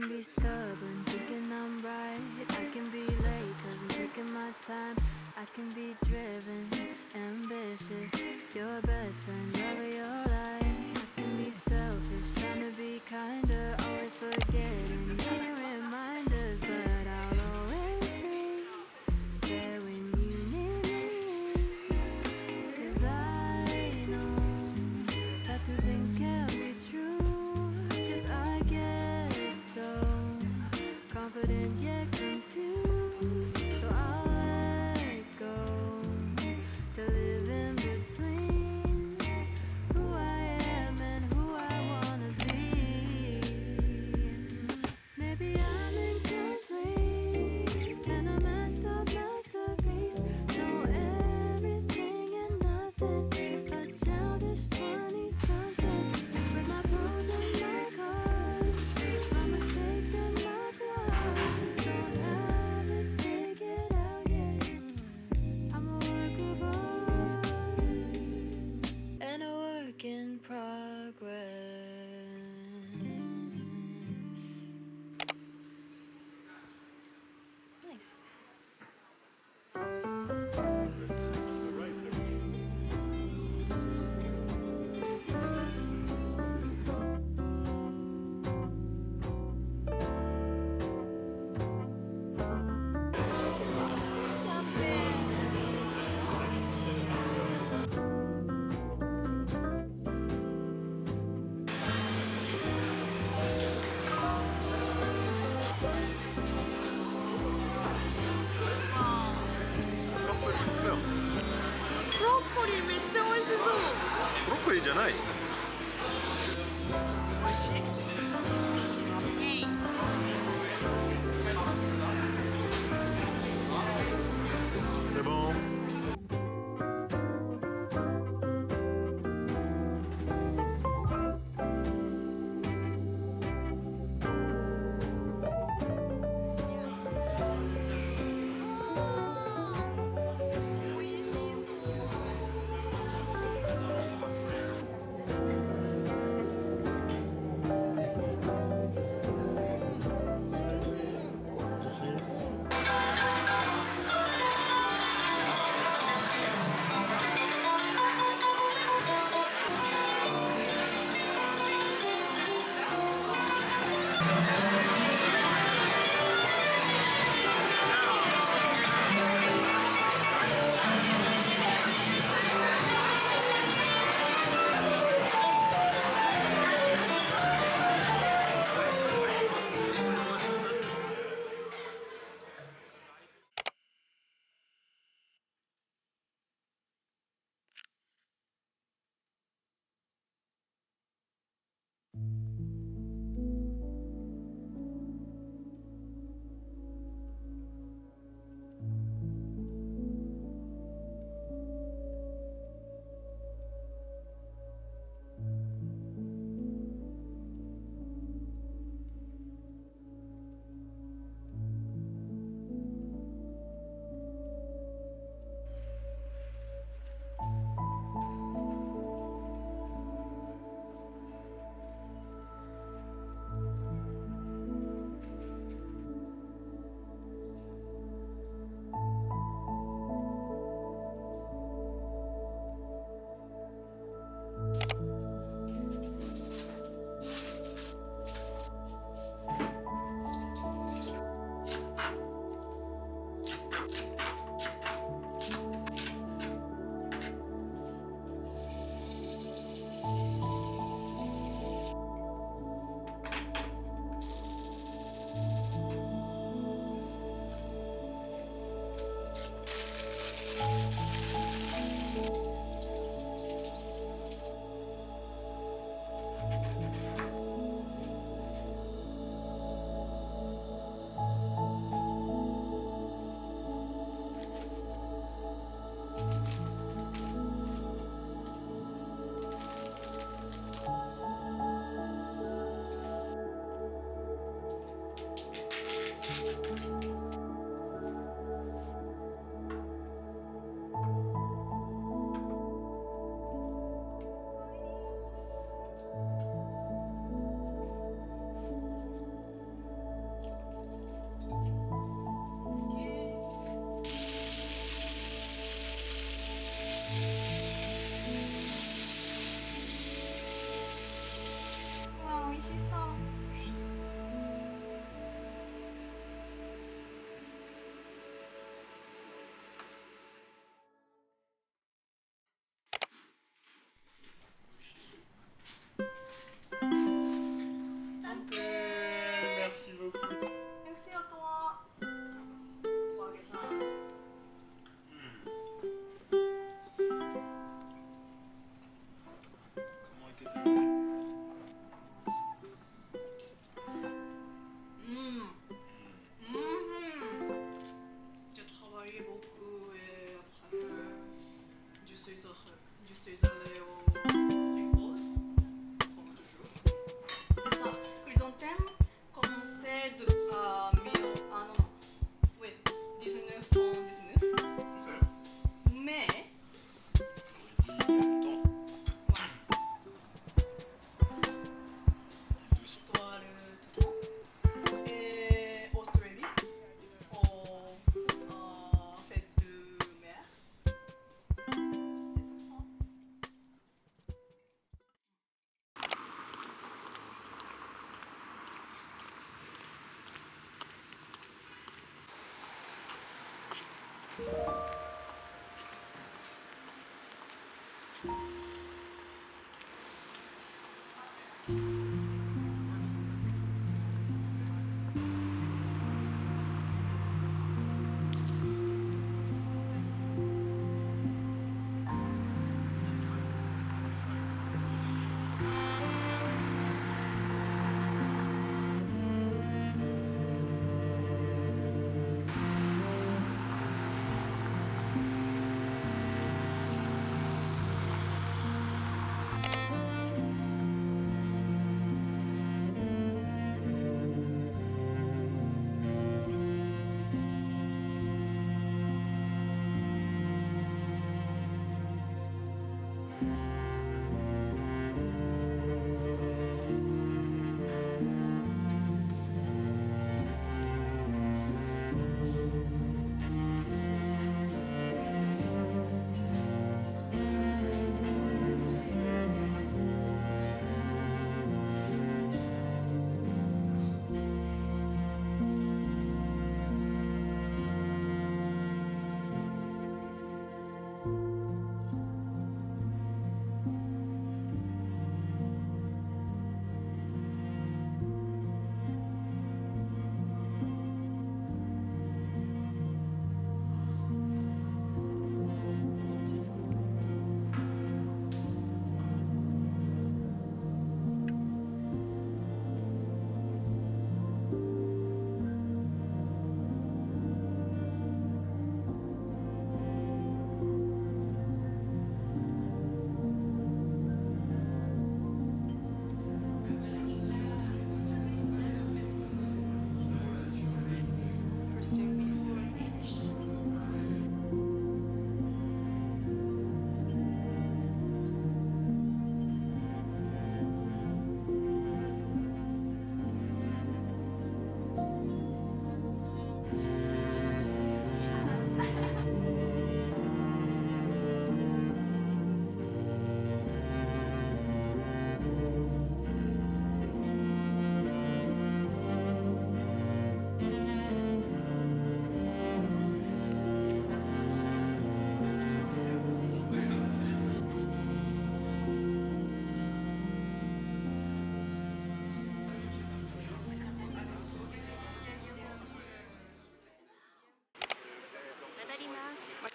can be stubborn, thinking I'm right. I can be late, cause I'm taking my time. I can be driven, ambitious, your best friend, love of your life. I can be selfish, trying to be kinder, always forgetting, needing reminders. But I'll always be there when you need me. Cause I know that two things can't be true. Cause I get so confident yet confused. So I'll let go to live in between who I am and who I wanna be. Maybe I'm incomplete and a messed up masterpiece. Know everything and nothing, a childish 20-something with my pros and my cons, my mistakes and my flaws. Don't have it figured out yet. I'm a work of art and a work in progress. Nice. 깜빡 슈프야. 브로콜리 めっちゃ美味しそう 브로콜리じゃない 美味しいイエイ C'est bon.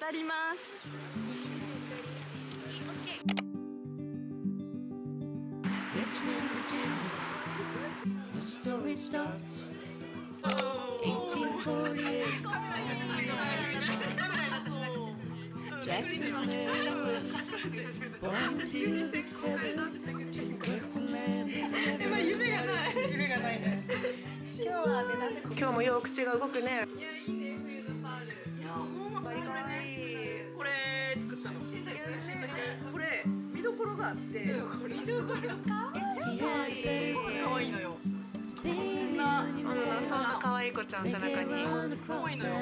渡ります。Richmond, Virginia. The story starts. 1848. Jackson Maryland, born to the tether, to work the land and never 夢がないね。今日もよう口が動くね。いやいいね冬のパール。いやほんまこれね。これ作ったの。新作。これ見どころがあって。見どころか。めっちゃ可愛い。これ可愛いのよ。こんなそんな可愛い子ちゃん背中に可愛いのよ。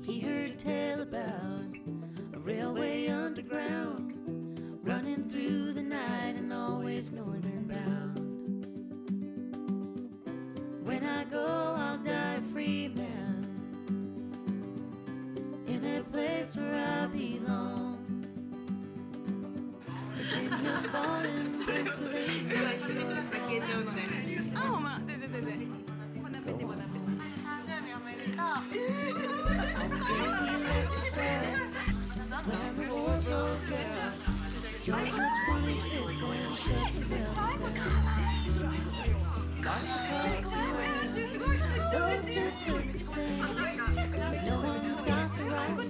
He heard tell about a railway underground, running through the night and always northern bound. When I go, I'll die a free man in a place where I belong. Virginia falling, Pennsylvania, York. あ、ほんま、全然。誕生日おめでとう。When the war broke out, joined the 25th and shut the bells down. March across the way, those who took a stand. No one's got the right to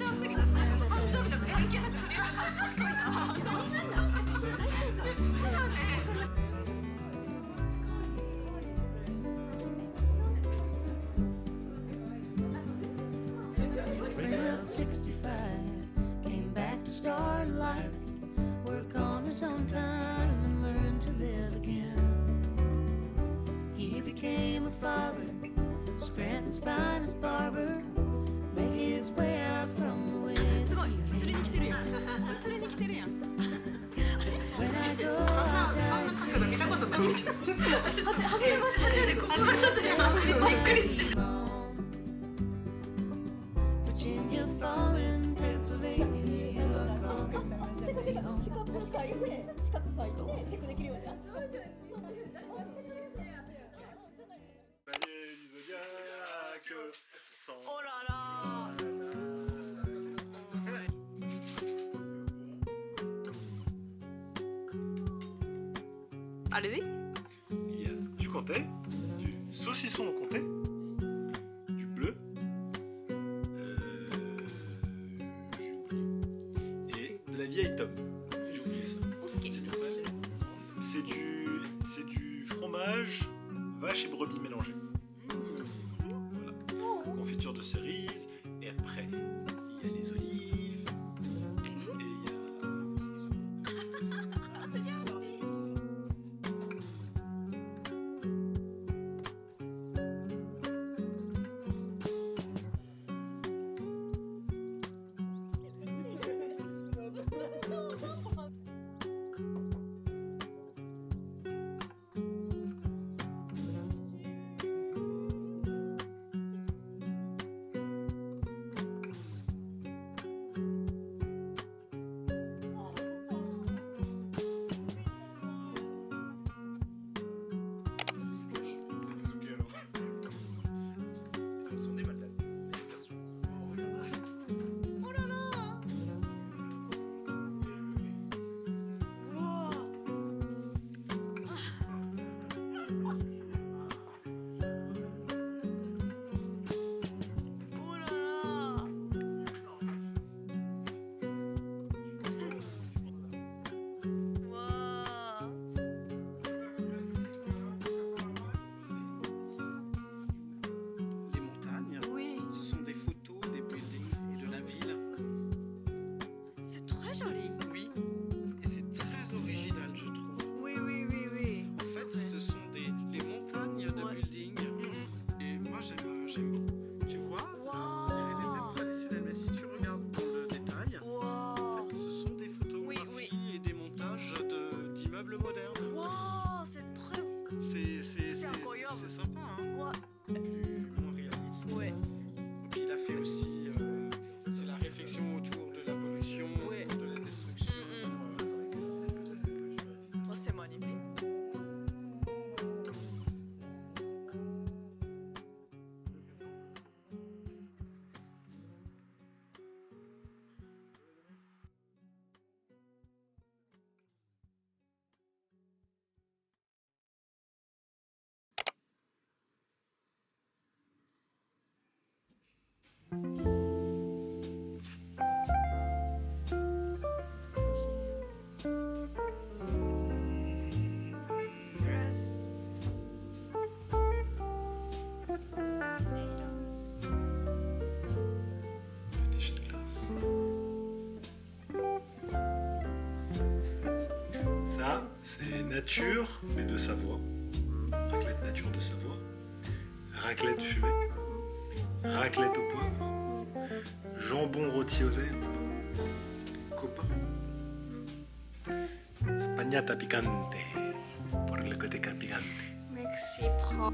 Spring of 65, came back to start life, work on his own time and learn to live again. He became a father, Scranton's finest barber, make his way out from the wind. すごい、映りに来てるやん。When I go, I'll die. 角度見たことない。初めてここがちょっとびっくりして。a fall in Pennsylvania. Coming home. 資格書いてチェックできるようになってる。 Panier du Zodiac, sans... Oh là là. Allez-y. Il y a du comté, du saucisson au comté, du bleu, et de la vieille tome. J'ai oublié ça. C'est du fromage, vache et brebis mélangés. Voilà. Confiture de cerise, et après, il y a les olives, et il y a... Les montagnes, Oui, ce sont des photos des buildings et de la ville. c'est très joli. Oui, et c'est très original, je trouve. Oui, oui, oui, oui. En fait, ce sont les montagnes de Ouais. buildings. Et moi, j'aime beaucoup. Tu vois, on dirait des thèmes traditionnels, mais si tu regardes dans le détail, en Wow. fait, ce sont des photographies Oui, et des montages d'immeubles modernes. Wow, c'est très. C'est incroyable. c'est sympa, hein, Ouais. plus moins réaliste. Ouais. Et puis il a fait aussi, c'est la réflexion autour de la pollution, Ouais. de la destruction. Oh, c'est magnifique. Yes. Ça, c'est nature, mais de Savoie. Raclette nature de Savoie. Raclette fumée. Raclette au poivre. Jambon rôti au vert. Copain. Spagnata picante. Pour le côté picante. Merci, pro.